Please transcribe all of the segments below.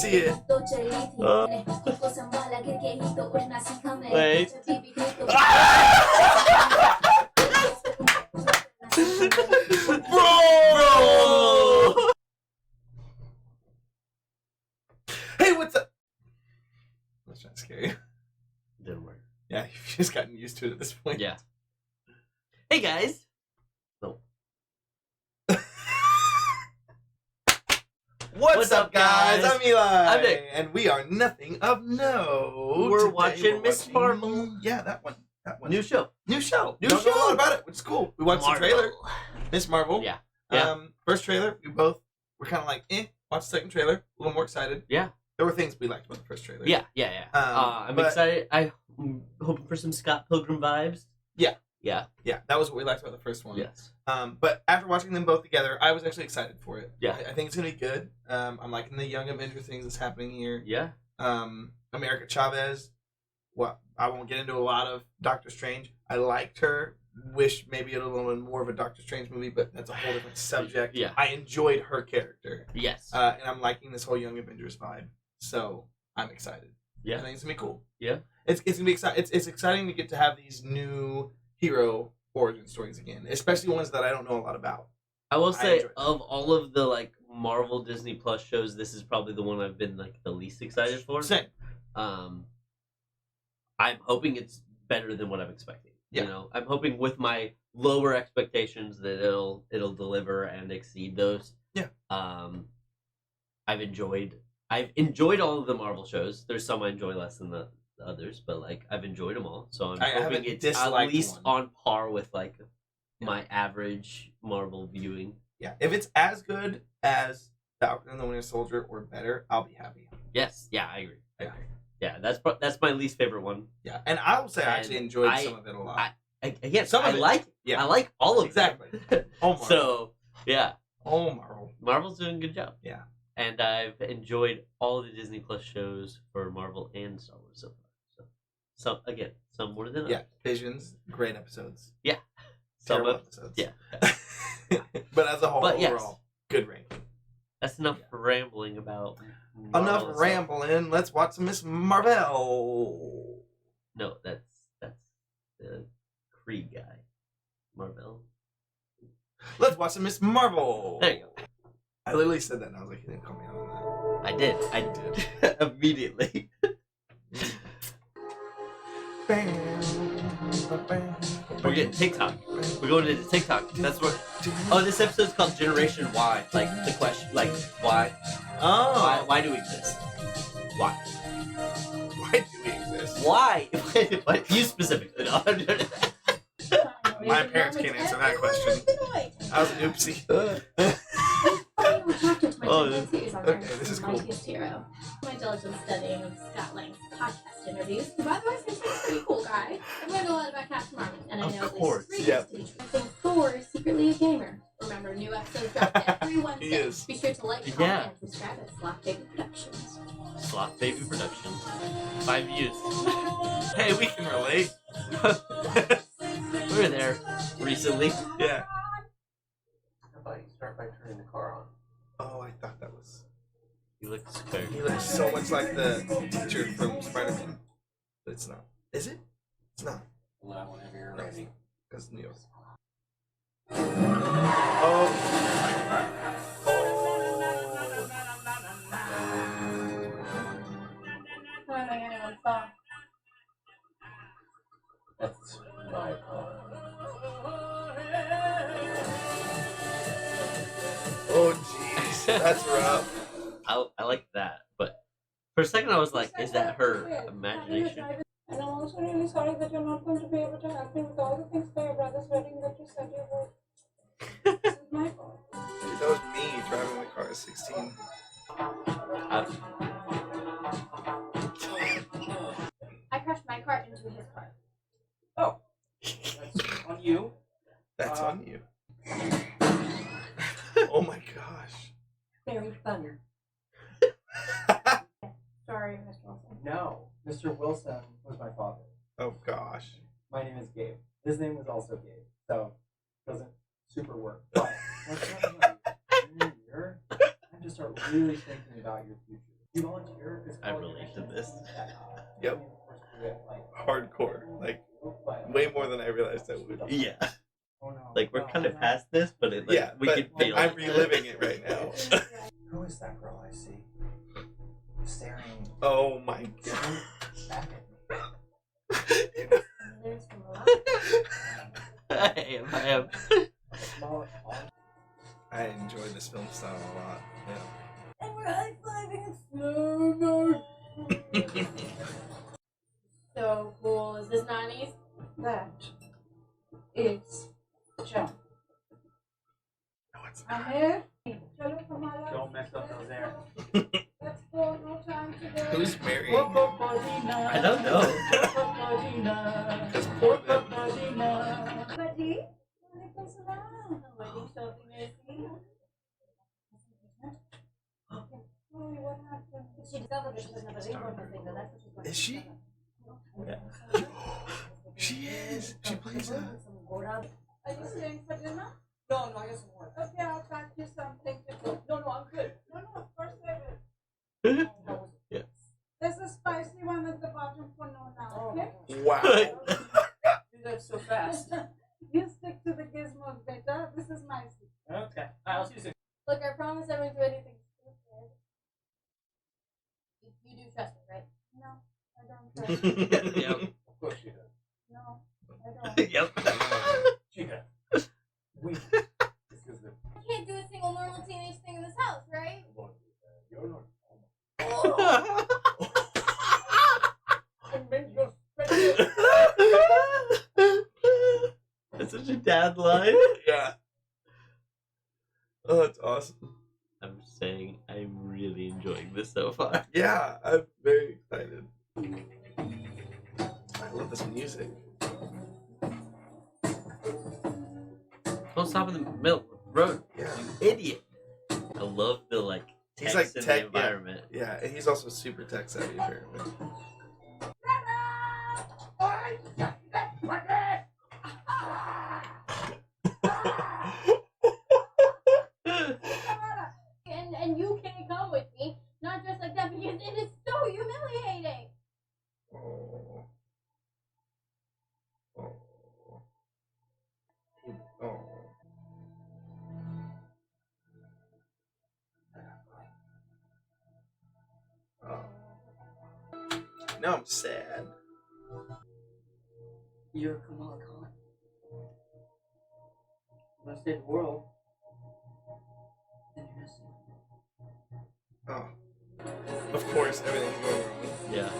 see it. Wait. Bro! Hey, what's up? That's not scary. Didn't work. Yeah, you've just gotten used to it at this point. Yeah. Hey guys. No. What's up, guys? I'm Eli. I'm Nick. And we are Nothing of Note. We're Today watching Miss Marvel. Yeah, that one. New show. New show. New Don't know a show. lot about it, which is cool. We watched the trailer. Miss Marvel. Yeah. Yeah. First trailer, we both were kind of like, watched the second trailer, a little more excited. Yeah. There were things we liked about the first trailer. Yeah. I'm excited. I'm hoping for some Scott Pilgrim vibes. Yeah. Yeah. Yeah, that was what we liked about the first one. Yes. But after watching them both together, I was actually excited for it. Yeah. I think it's going to be good. I'm liking the Young Avenger things that's happening here. Yeah. America Chavez. Well, I won't get into a lot of Doctor Strange. I liked her. Wish maybe a little bit more of a Doctor Strange movie, but that's a whole different subject. Yeah. I enjoyed her character. Yes. And I'm liking this whole Young Avengers vibe. So I'm excited. Yeah. I think it's going to be cool. Yeah. It's going to be exciting. It's exciting to get to have these new hero origin stories again, especially ones that I don't know a lot about. I will say, enjoyed it. of all of the like Marvel Disney Plus shows, this is probably the one I've been like the least excited for. Same. I'm hoping it's better than what I'm expecting. Yeah. You know, I'm hoping with my lower expectations that it'll deliver and exceed those. Yeah. I've enjoyed all of the Marvel shows. There's some I enjoy less than the others, but like I've enjoyed them all. So I'm hoping it's at least on par with like my average Marvel viewing. Yeah. If it's as good as Falcon and the Winter Soldier or better, I'll be happy. Yes. Yeah, I agree. Yeah. Yeah, that's my least favorite one. Yeah, and I will say I actually enjoyed some of it a lot. I like all of exactly. them. Oh, Marvel. So yeah. Oh, Marvel. Marvel's doing a good job. Yeah. And I've enjoyed all the Disney Plus shows for Marvel and Star Wars so far. So some more than others. Yeah, Visions, great episodes. Yeah. Terrible episodes. Yeah. But as a whole, overall, good ranking. That's enough rambling about Enough rambling. Let's watch some Miss Marvel. No, that's the Kree guy. Marvel. Let's watch some Miss Marvel. There you go. I literally said that and I was like, you didn't call me out on that. I did. Immediately. We're getting TikTok. We're going into TikTok. That's what. Oh, this episode's called Generation Y. Like the question, like why? Oh. Why do we exist? Why? Why do we exist? Why? What? You specifically. No. My parents can't answer that question. I was an oopsie. Okay, this is cool. My diligent studying of Scott Lang's podcast interviews. By the way, he's a pretty cool guy. I've learned a lot about Captain Marvel, and I know Of course, I think Thor is secretly a gamer. Remember, new episodes drop every Wednesday. He is. Be sure to like, comment, and subscribe at Sloth Baby Productions. Sloth Baby Productions. 5 views. Hey, we can relate. We were there recently. Yeah. How about you start by turning the car on? Oh, I thought that was... He looks scared. He looks so much like the teacher from Spider-Man. But it's not. Is it? It's not. Allow whenever you're ready. Because New York. That's my car. Oh, jeez. That's rough. I like that, but for a second I was like, is that her imagination? And I'm also really sorry that you're not going to be able to help me with all the things for your brother's wedding that you said you would. This is my fault. That was me driving the car at 16. I crashed my car into his car. Oh, that's on you. That's on you. Oh my gosh. Very funny. Sorry, Mr. Wilson. No, Mr. Wilson was my father. Oh gosh. My name is Gabe. His name was also Gabe, so it doesn't super work. But once you're in here, time to start really thinking about your future. You volunteer? I relate to this. Yep. Hardcore. Like, way more than I realized I would. Yeah. Oh, no. Like, we're kind of past this, but it, like, Yeah, we but can feel I'm it. reliving it right now. Who is that girl I see? Staring Oh my god. back at me. There's from a lot. I am. A small I enjoy this film style a lot. Yeah. And we're high-fiving in slow motion. So cool. Is this 90s? That is jump. No, it's I'm here. Hello from my life. Don't mess up those air. Let's go. No time today. Who's marrying him? I don't know. Just pour them. Buddy, wanna go around? Wedding shopping, maybe? Chloe, what happened? She discovered that she doesn't have a ring on her finger. That's what she's going to Is she? Yeah. She is. She plays that. Are you staying for dinner? No, I got some work. Okay, I'll pack you something to do. No, I'm good. No, of course I will. Yeah. There's a spicy one at the bottom for no now, okay? Wow. You did so fast. You stick to the gizmos, beta. This is my secret. Okay. I'll see you soon. Look, I promise I won't do anything stupid. You do trust me, right? No, I don't trust you. Yep. Of course she does. No, I don't. Yep. She does. This is the I can't do a single normal teenage thing in this house, right? one. You're not. That's such a dad line. Yeah. Oh, that's awesome. I'm saying I'm really enjoying this so far. Yeah, I'm very excited. I love this music. Don't stop in the middle of the road. Yeah. You idiot. I love the like He's text like in tech, the environment. Yeah, and he's also super tech savvy apparently. And you can't come with me. Not just like that, because it is so humiliating. Oh. Oh. Oh. Oh. Now I'm sad. You're Kamala Khan. You want to save the world, then you're missing. Oh. Of course, everything's going wrong. Yeah.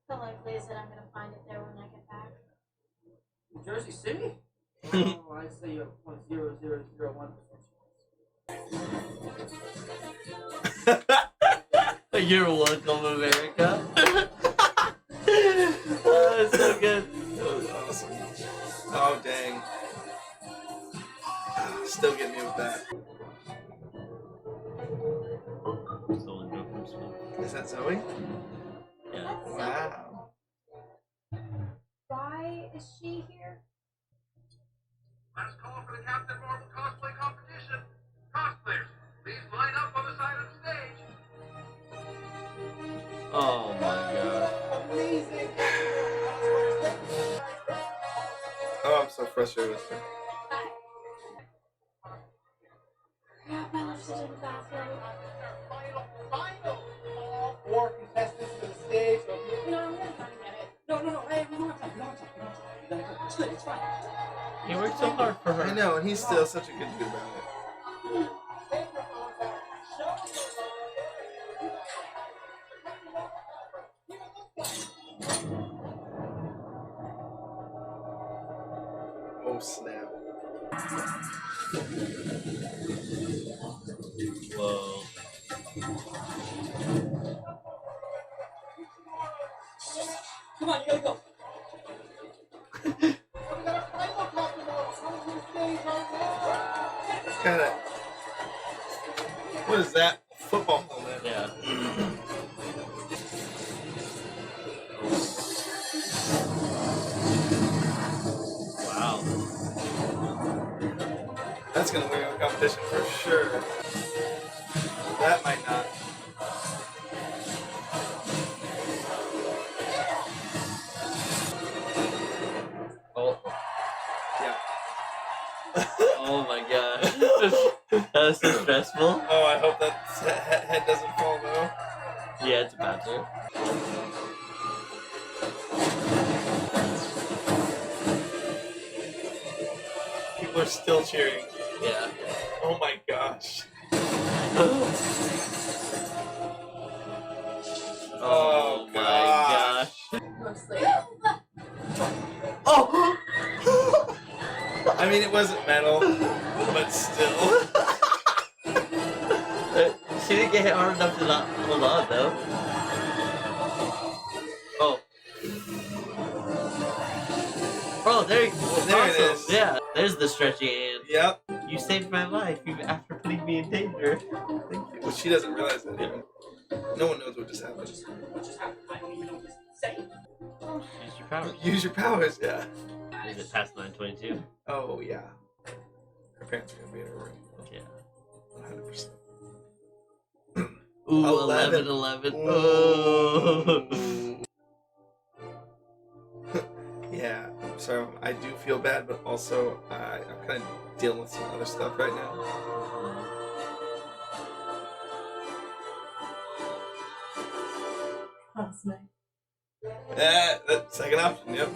How likely is it I'm gonna find it there when I get back? Jersey City? Oh, I say you have 0.0001%. You're welcome, America. Oh, it's so good. That was awesome. Oh, dang. Still getting me with that. Someone go from school. Is that Zoe? Yeah. Wow. Why is she here? Last call for the Captain Marvel cosplay competition. Cosplayers, please line up on the side of the stage. Oh my god. Amazing. Oh, I'm so frustrated with her. Yeah, my lipstick in the bathroom. Final. All 4 contestants to the stage. So if you- No, I'm gonna try to get it. No. Hey, we don't have time. You gotta go. It's good. It's fine. He worked so hard for her. I know, and he's still such a good dude about it. Oh, snap. Whoa. Come on, you gotta go. Gotta. What is that? Football helmet. Yeah. Wow. That's gonna win a competition for sure. That might not. Oh. Yeah. Oh my gosh. That was so stressful. Oh, I hope that head doesn't fall though. Yeah, it's about to. People are still cheering. Yeah. Oh my gosh. Oh my gosh. Mostly. Oh! I mean, it wasn't metal, but still. She didn't get hit hard enough to not hold on, though. Oh. Oh, there it is. Yeah, there's the stretchy hand. Yep. You saved my life after putting me in danger. Thank you. Well, she doesn't realize that even. No one knows what just happened. Use your powers. Use your powers, yeah. Is it past 9:22? Oh, yeah. Her parents are going to be in her room. Yeah. 100%. Ooh, 11. 11. Ooh. Oh. Yeah, so I do feel bad, but also I'm kind of dealing with some other stuff right now. Cosmic. That second option, yep.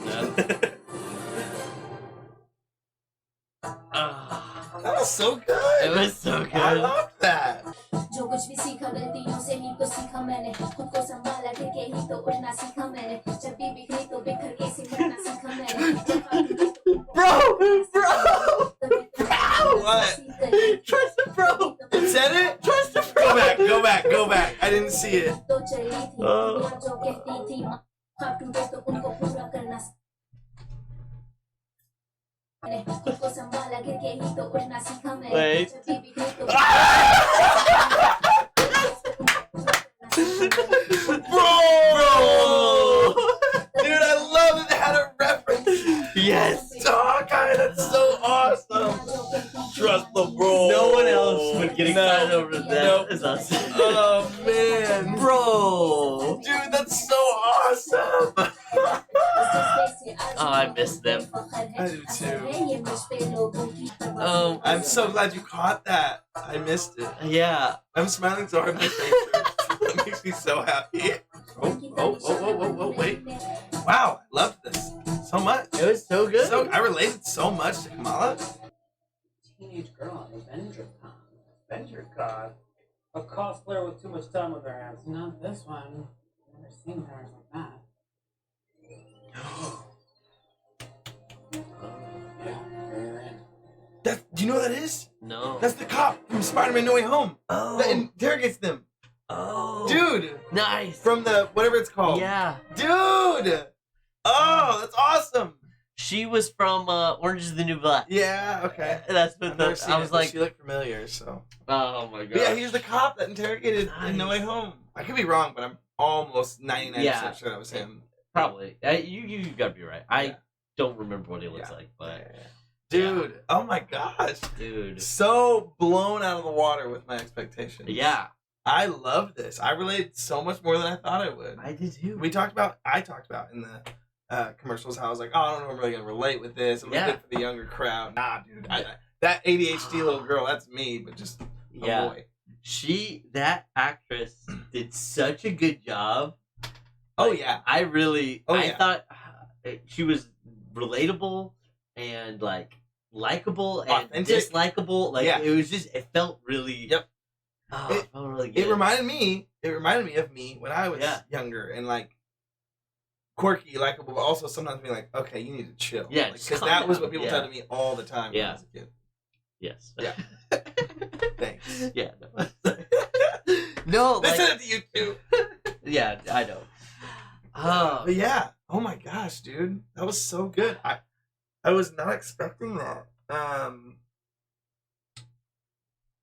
That was so good. It was so good. I loved that. जो कुछ भी सीखा गलतियों से ही तो सीखा मैंने खुद को संभाला करके ही तो उड़ना सीखा मैंने जब भी बिखरी तो बिखर के सिमटना सीखा मैंने Bro! What? Trust the bro! It said it? Trust the bro! Go back. I didn't see it. तो चली थी दुनिया जो कहती थी ख्वाब टूटे तो उनको पूरा करना मैंने खुद को संभाला करके ही तो उड़ना सीखा मैंने Wait. जब भी बिखरी तो Bro! Dude, I love that it had a reference. Yes! Oh, God, that's so awesome. Trust the bro. No one else would get excited over that. Nope. It's us. Oh, man. Bro! Dude, that's so awesome. Oh, I miss them. I do too. Oh, I'm so glad you caught that. I missed it. yeah. I'm smiling so hard my face hurts. That makes me so happy. Oh, wait. Wow, I loved this so much. It was so good. So I related so much to Kamala. Teenage girl on Avenger Con. Avenger God. A cosplayer with too much time on their hands. Not this one. I've never seen hers like that. Yeah, very in. Do you know what that is? No. That's the cop from Spider-Man No Way Home Oh. that interrogates them. Oh. Dude, Nice. from the whatever it's called. Yeah. Dude. Oh, that's awesome. She was from Orange is the New Black. Yeah, okay. That's I've what never seen I it, was but like, she looked familiar, so. oh my god. But yeah, he's the cop that interrogated in No Way Nice. Home. I could be wrong, but I'm almost 99% Yeah. sure that was him. Probably. You gotta be right. I Yeah. don't remember what he looks Yeah. like, but Dude, oh my gosh. dude. So blown out of the water with my expectations. Yeah, I love this. I related so much more than I thought I would. I did too. I talked about in the commercials how I was like, oh, I don't know if I'm really going to relate with this. I'm Yeah. good for the younger crowd. Nah, dude. That ADHD little girl, that's me, but just a Yeah. boy. That actress did such a good job. Oh, yeah. I yeah. thought she was relatable and like likable and Authentic. dislikable. Like Yeah. it felt really. Yep. Oh, It- it felt really good. It reminded me of me when I was Yeah. younger and like quirky, likable, but also sometimes being like, okay, you need to chill. Yeah, Because just calm that was down. what people Yeah. said to me all the time when I Yeah. was a kid. Yes. Yeah. Thanks. Yeah. No. They like, said it to you too. yeah, I know. Oh, But yeah, oh my gosh, dude, that was so good. I was not expecting that.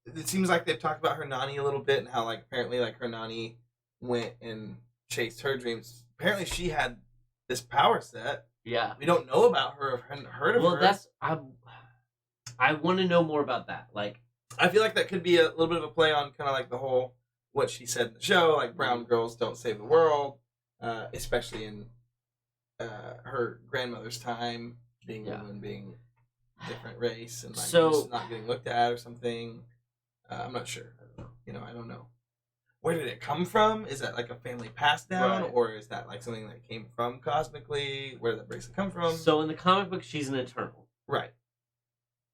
it seems like they've talked about her nanny a little bit and how like apparently like her nanny went and chased her dreams. Apparently she had this power set. Yeah. We don't know about her. Haven't heard of her. Well, that's I want to know more about that. Like, I feel like that could be a little bit of a play on kind of like the whole what she said in the show, like brown girls don't save the world, especially in her grandmother's time, being a woman, being a different race, and like just not getting looked at or something. I'm not sure. I don't know. Where did it come from? Is that like a family passed down, or is that like something that came from cosmically? Where did that bracelet come from? So in the comic book, she's an Eternal, right?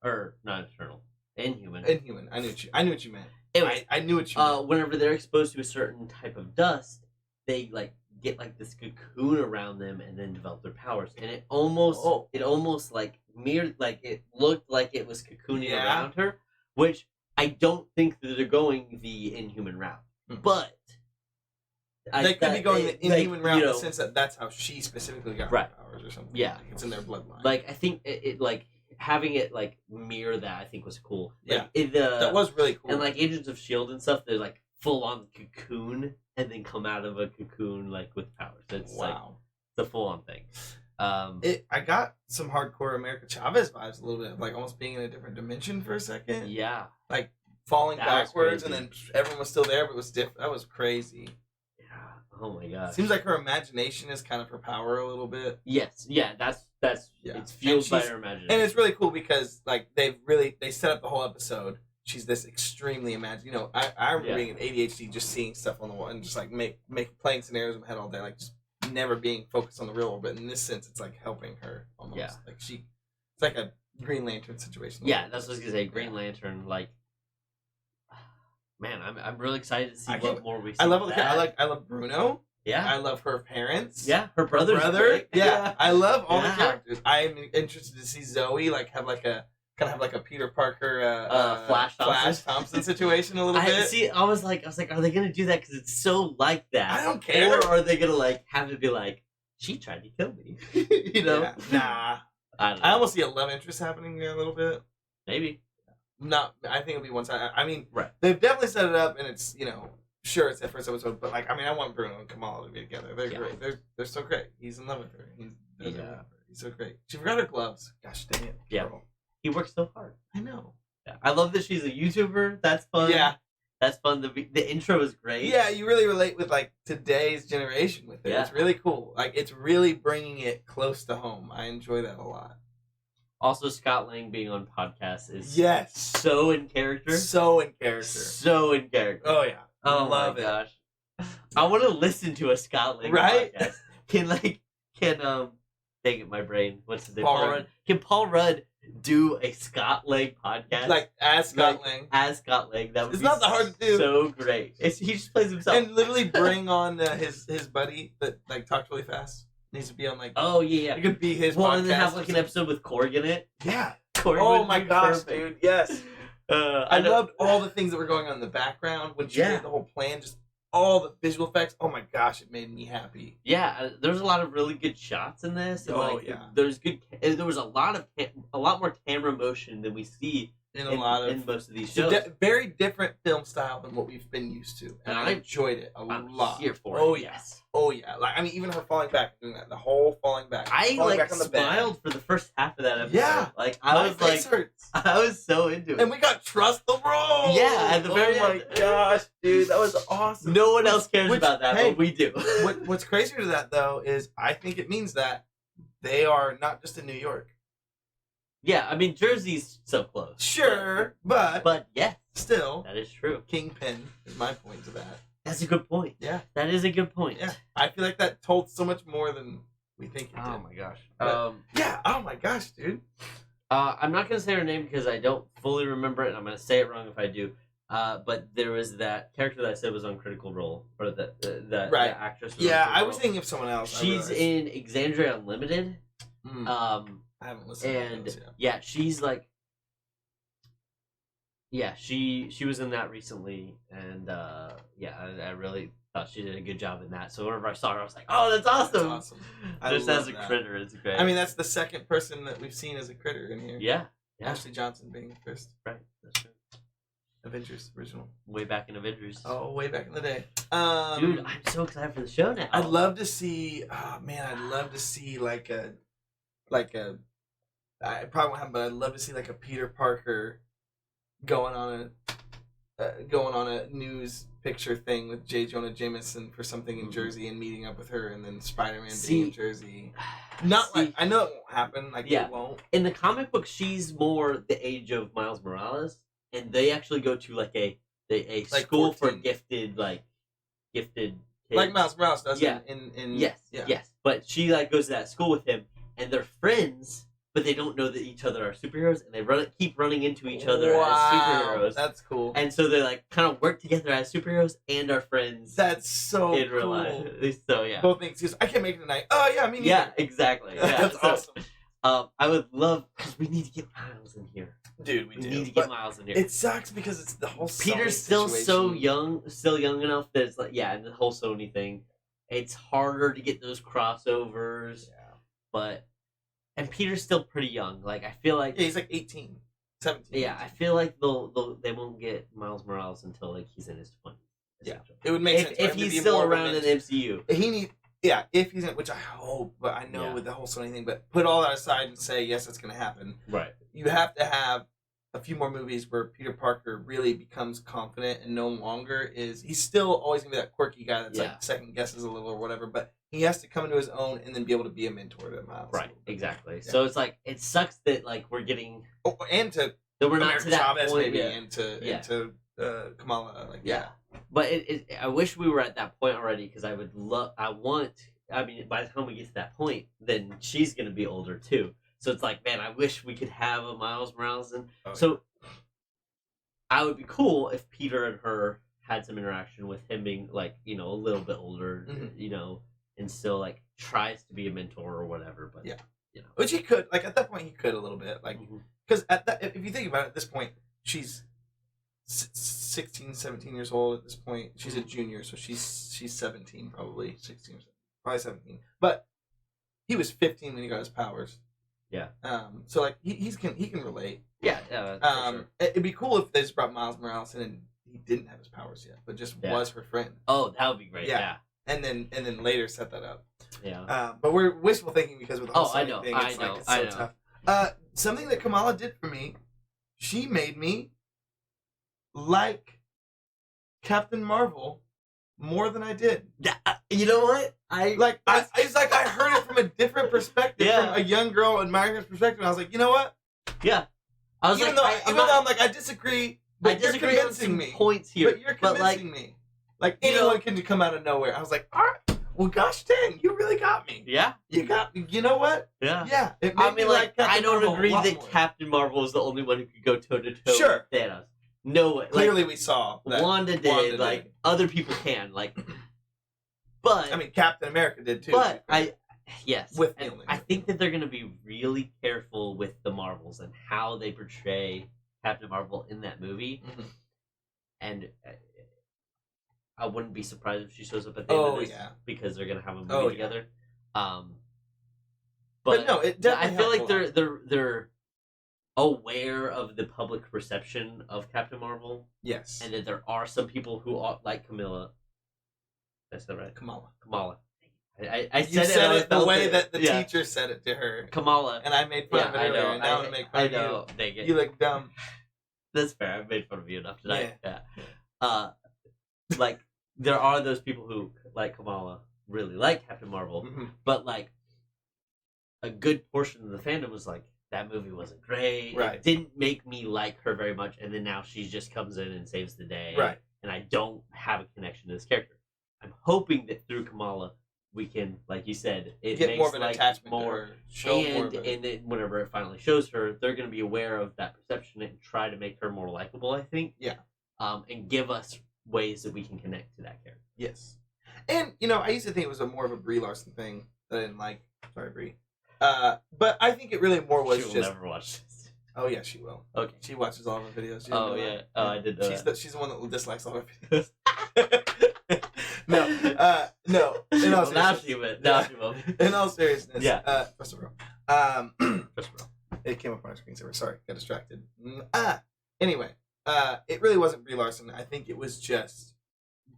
Or not Eternal, Inhuman. Inhuman. I knew what you meant. Anyway, I knew what you meant. Whenever they're exposed to a certain type of dust, they like get like this cocoon around them and then develop their powers. And it almost like mirrored, like it looked like it was cocooning around her, which I don't think that they're going the Inhuman route. But they could be going the Inhuman route in the sense that that's how she specifically got her powers or something. Yeah, like it's in their bloodline. Like I think it like having it like mirror that I think was cool. Yeah, like, that was really cool. And like Agents of S.H.I.E.L.D. and stuff, they're like full on cocoon and then come out of a cocoon like with powers. It's like it's a full on thing. I got some hardcore America Chavez vibes a little bit, like almost being in a different dimension for a second. Yeah, like falling backwards and then everyone was still there, but it was different. That was crazy. Oh my god. Seems like her imagination is kind of her power a little bit. Yes. Yeah, that's it's fueled by her imagination. And it's really cool because like they set up the whole episode. She's this extremely I remember being in ADHD, just seeing stuff on the wall and just like playing scenarios in my head all day, like just never being focused on the real world. But in this sense, it's like helping her almost. Yeah. Like it's like a Green Lantern situation. Yeah, that's what I was gonna say. Green Lantern, like. Man, I'm really excited to see what more we see. I love Bruno. Yeah. I love her parents. Yeah, her brother. Yeah. I love all the characters. I'm interested to see Zoe have a Peter Parker Flash Thompson situation a little bit. See, I was like, are they gonna do that because it's so like that? I don't care. Or are they gonna like have it be like she tried to kill me? Yeah. Nah. I don't know. I almost see a love interest happening there a little bit. Maybe. No, I think it'll be one side. I mean, they've definitely set it up, and it's sure it's the first episode, but like I want Bruno and Kamala to be together. They're great. They're so great. He's in love with her. He's so great. She forgot her gloves. Gosh dang it. Yeah. Girl. He works so hard. I know. Yeah. I love that she's a YouTuber. That's fun. Yeah. That's fun. The intro is great. Yeah, you really relate with like today's generation with it. Yeah. It's really cool. Like it's really bringing it close to home. I enjoy that a lot. Also, Scott Lang being on podcasts is so in character. So in character. So in character. Oh yeah. Oh my gosh. I want to listen to a Scott Lang podcast. Dang it, my brain. What's his name? Paul Rudd. Can Paul Rudd do a Scott Lang podcast? Like as Scott Lang. As Scott Lang. That would it's not that hard to do. So great. He just plays himself. And literally bring on his buddy that like talks really fast. Needs to be on like it could be his podcast. And then have like an episode with Korg in it. Yeah. Korg oh my gosh, dude. Yes. I loved all the things that were going on in the background when she made the whole plan, just all the visual effects. Oh my gosh, it made me happy. Yeah, there's a lot of really good shots in this. And there was a lot more camera motion than we see in most of these shows. Very different film style than what we've been used to, and I enjoyed it a lot. Here for it. Yes. Oh yeah, like I mean, even her falling back, doing that, the whole falling back. I like smiled for the first half of that episode. Yeah, like I was so into it. And we got Trust the Roll. Yeah, at the very end. Oh my gosh, dude, that was awesome. No one else cares about that, but we do. What's crazier to that though is I think it means that they are not just in New York. Yeah, I mean Jersey's so close. Sure, but yeah, still that is true. Kingpin is my point to that. That's a good point. Yeah. That is a good point. Yeah. I feel like that told so much more than we think it did. Oh my gosh. Yeah. Oh my gosh, dude. I'm not going to say her name because I don't fully remember it, and I'm going to say it wrong if I do. But there was that character that I said was on Critical Role, or the actress. Yeah, I was thinking of someone else. She's in Exandria Unlimited. I haven't listened to those yet. Yeah, she's like... Yeah, she was in that recently, and I really thought she did a good job in that. So whenever I saw her, I was like, "Oh, that's awesome!" That's awesome. Just as a critter, it's great. I mean, that's the second person that we've seen as a critter in here. Yeah. Ashley Johnson being the first. Right, that's true. Avengers original. Way back in Avengers. Oh, way back in the day. Dude, I'm so excited for the show now. I'd love to see. Oh man, I'd love to see like a. I probably won't happen, but I'd love to see like a Peter Parker going on a news picture thing with J. Jonah Jameson for something in Jersey and meeting up with her, and then Spider-Man being in Jersey. Not like I know it won't happen. Like it won't. In the comic book, she's more the age of Miles Morales, and they actually go to like a school 14. for gifted kids. Like Miles Morales does. Yeah. Yes. But she like goes to that school with him, and they're friends. But they don't know that each other are superheroes, and they keep running into each other as superheroes. That's cool. And so they like kind of work together as superheroes and are friends. That's so in cool. real life. So yeah. Both things. I can't make it tonight. Oh yeah, me neither. Yeah, exactly. Yeah, That's awesome. I would love because we need to get Miles in here. Dude, we need to get Miles in here. It sucks because it's the whole Peter's Sony still situation. still young enough that it's like and the whole Sony thing. It's harder to get those crossovers. Yeah. But and Peter's still pretty young. Like I feel like he's like 18, 17. Yeah, I feel like they won't get Miles Morales until like he's in his 20s. Yeah, it would make sense if he's still around in the MCU. If he's in, which I hope, but I know with the whole Sony thing. But put all that aside and say yes, it's going to happen. Right. You have to have a few more movies where Peter Parker really becomes confident and no longer is. He's still always going to be that quirky guy that's like second guesses a little or whatever, but he has to come into his own and then be able to be a mentor to Miles. Right. Exactly. Yeah. So it's like it sucks that like we're getting and to that we're not American to that Chavez point maybe yet. into Kamala But I wish we were at that point already because I mean, by the time we get to that point, then she's gonna be older too. So it's like, man, I wish we could have a Miles Morales. I would be cool if Peter and her had some interaction with him being like, a little bit older, and still like tries to be a mentor or whatever. But which he could, like at that point he could a little bit, like because if you think about it, at this point she's 16, 17 years old at this point. She's a junior, so she's 17 probably, 16 or 17, probably 17. But he was 15 when he got his powers. Yeah. So like he can relate. Yeah. Sure. It'd be cool if they just brought Miles Morales in and he didn't have his powers yet, but just was her friend. Oh, that would be great. Yeah. And then later set that up. Yeah. But we're wishful thinking because with the whole Sonic thing, I know. It's so tough. Something that Kamala did for me, she made me like Captain Marvel more than I did. You know what? It's like I heard it from a different perspective, from a young girl admiring his perspective. And I was like, you know what? Yeah. I was even though I'm like, I disagree, but you're convincing me. Points here, but you're convincing me. Like anyone can come out of nowhere. I was like, all right, well, gosh dang, you really got me. Yeah. You got me. You know what? Yeah. Yeah. It made me like I don't Marvel agree that more. Captain Marvel is the only one who could go toe to toe with Thanos. No way. Clearly, we saw that Wanda did. Other people can. But I mean, Captain America did too. But I think that they're going to be really careful with the Marvels and how they portray Captain Marvel in that movie. Mm-hmm. And I wouldn't be surprised if she shows up at the end of this because they're going to have a movie together. But no, it definitely. I feel like they're aware of the public perception of Captain Marvel. Yes. And that there are some people who are like Camilla. That's that right? Kamala. I said it the way that the teacher said it to her. Kamala. And I made fun of it earlier, and now I'm going to make fun of you. Dang it. You look dumb. That's fair. I made fun of you enough tonight. Yeah. Like, there are those people who, like Kamala, really like Captain Marvel, but, like, a good portion of the fandom was like, that movie wasn't great. Right. It didn't make me like her very much, and then now she just comes in and saves the day. Right. And I don't have a connection to this character. I'm hoping that through Kamala, we can, like you said, it get makes more of an attachment more, show and, more of a... and then whenever it finally shows her, they're going to be aware of that perception and try to make her more likable, I think. Yeah. And give us ways that we can connect to that character. Yes. And, I used to think it was more of a Brie Larson thing that I didn't like. Sorry, Brie. But I think it really more was she will just... never watch this. Oh, yeah, she will. Okay. She watches all of her videos. Oh, yeah. Oh, I did know she's the one that dislikes all her videos. No. In all seriousness. Now she will. In all seriousness. Yeah. First of all. It came up on my screensaver. Sorry, got distracted. Anyway. it really wasn't Brie Larson. I think it was just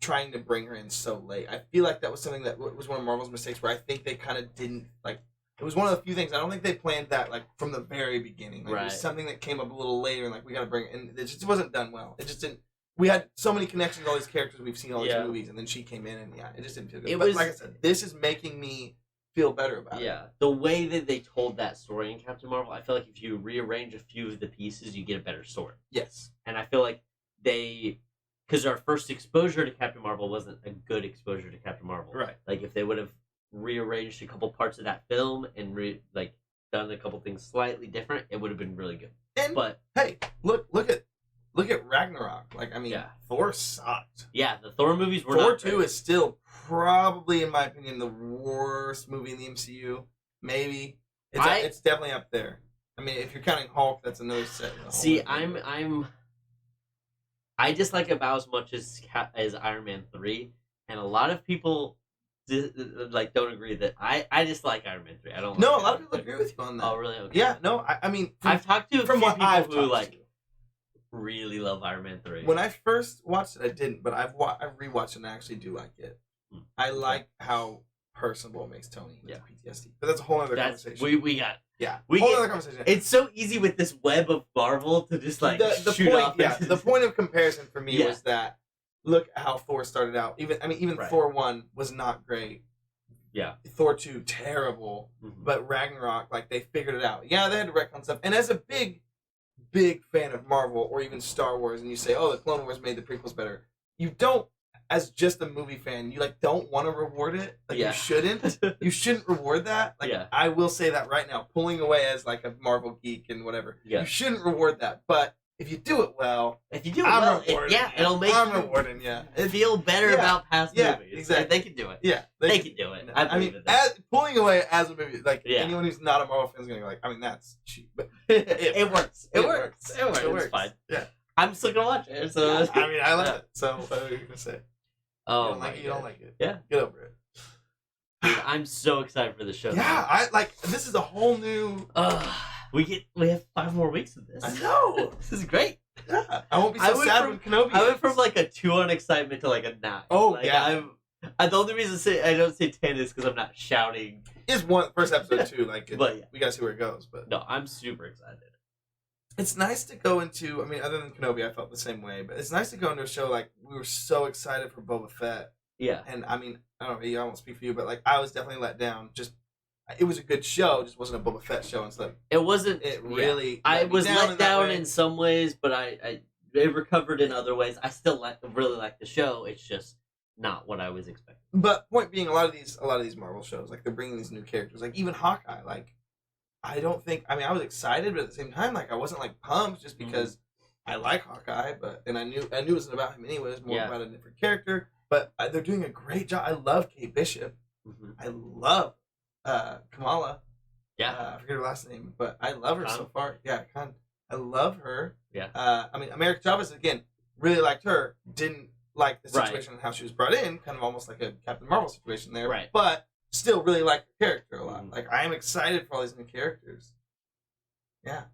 trying to bring her in so late. I feel like that was something that was one of Marvel's mistakes, where I think they kind of didn't like. It was one of the few things I don't think they planned that like from the very beginning. Like, It was something that came up a little later, and like we got to bring it, and it just wasn't done well. It just didn't. We had so many connections to all these characters we've seen all these movies, and then she came in, and it just didn't feel good. But like I said, this is making me feel better about it. Yeah, the way that they told that story in Captain Marvel, I feel like if you rearrange a few of the pieces, you get a better story. Yes, and I feel like because our first exposure to Captain Marvel wasn't a good exposure to Captain Marvel. Right. Like if they would have rearranged a couple parts of that film and done a couple things slightly different, it would have been really good. But hey, look at Ragnarok. Like, I mean, Thor sucked. Yeah, the Thor movies were Thor not 2 great. is still probably, in my opinion, the worst movie in the MCU. Maybe it's definitely up there. I mean, if you're counting Hulk, that's another set. See, I dislike it about as much as Iron Man 3, and a lot of people don't agree that I dislike Iron Man 3. I don't. No, a lot of people agree with you on that. Oh, really? Okay. Yeah. No, I mean, I've talked to a few people who to. really love Iron Man 3. When I first watched it, I didn't, but I've rewatched it and I actually do like it. I like how personable it makes Tony with PTSD, but that's a whole other conversation. We got other conversation. It's so easy with this web of Marvel to just like the shoot point. off. Yeah, the point of comparison for me was that look at how Thor started out. Even Thor 1 was not great. Yeah. Thor 2 terrible, but Ragnarok, like, they figured it out. Yeah, they had to retcon stuff. And as a big fan of Marvel or even Star Wars, and you say, "Oh, the Clone Wars made the prequels better," you don't. As just a movie fan, you don't want to reward it. You shouldn't. You shouldn't reward that. I will say that right now, pulling away as like a Marvel geek and whatever. You shouldn't reward that. But if you do it well, it'll make you feel better about past movies. Exactly. They can do it. Yeah, they can do it. I mean, pulling away as a movie, anyone who's not a Marvel fan is gonna be like, I mean, that's cheap, but it works. It works. It's fine. Yeah, I'm still gonna watch it. So I mean, I love it. So what are you gonna say? Oh, you don't like it. Yeah, get over it. Dude, I'm so excited for the show. Yeah, I like. This is a whole new. We have 5 more weeks of this. I know. This is great. Yeah, I won't be so sad when Kenobi. I went from like a 2 on excitement to like a 9. Oh yeah. The only reason I don't say 10 is because I'm not shouting. It's first episode too. We gotta see where it goes. But no, I'm super excited. It's nice to go into. I mean, other than Kenobi, I felt the same way. But it's nice to go into a show like we were so excited for Boba Fett. Yeah. And I mean, I don't know. I won't speak for you, but I was definitely let down. It was a good show, just wasn't a Boba Fett show. And so it wasn't. It really. I was let down in some ways, but I recovered in other ways. I still really like the show. It's just not what I was expecting. But point being, a lot of these Marvel shows, they're bringing these new characters, even Hawkeye, I don't think. I mean, I was excited, but at the same time, I wasn't pumped just because I like Hawkeye, and I knew it wasn't about him anyway. It was more about a different character. But they're doing a great job. I love Kate Bishop. I love Kamala. Yeah, I forget her last name, but I love her so far. Yeah, I love her. Yeah. I mean, America Chavez again. Really liked her. Didn't like the situation and how she was brought in. Kind of almost like a Captain Marvel situation there. Right. But still really like the character a lot. I am excited for all these new characters. Yeah.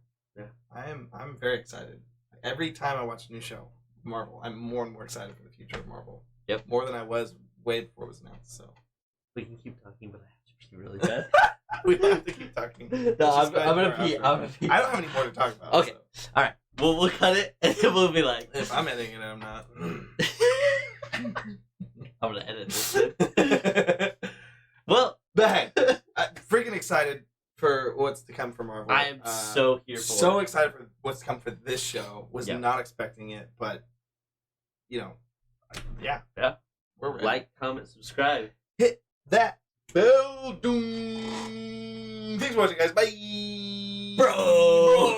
I'm very excited. Every time I watch a new show, Marvel, I'm more and more excited for the future of Marvel. Yep. More than I was way before it was announced. So we can keep talking, but I have to pee really bad. We have to keep talking. No, I'm gonna pee. I don't have any more to talk about. Okay. So. All right. We'll cut it, and then we'll be like. If I'm editing it, I'm not. I'm gonna edit this. Well, but hey, I'm freaking excited for what's to come from Marvel. I am so here for so excited for what's to come for this show. Was not expecting it, but yeah. We're ready. Like, comment, subscribe. Hit that bell. Doom. Thanks for watching, guys. Bye. Bro.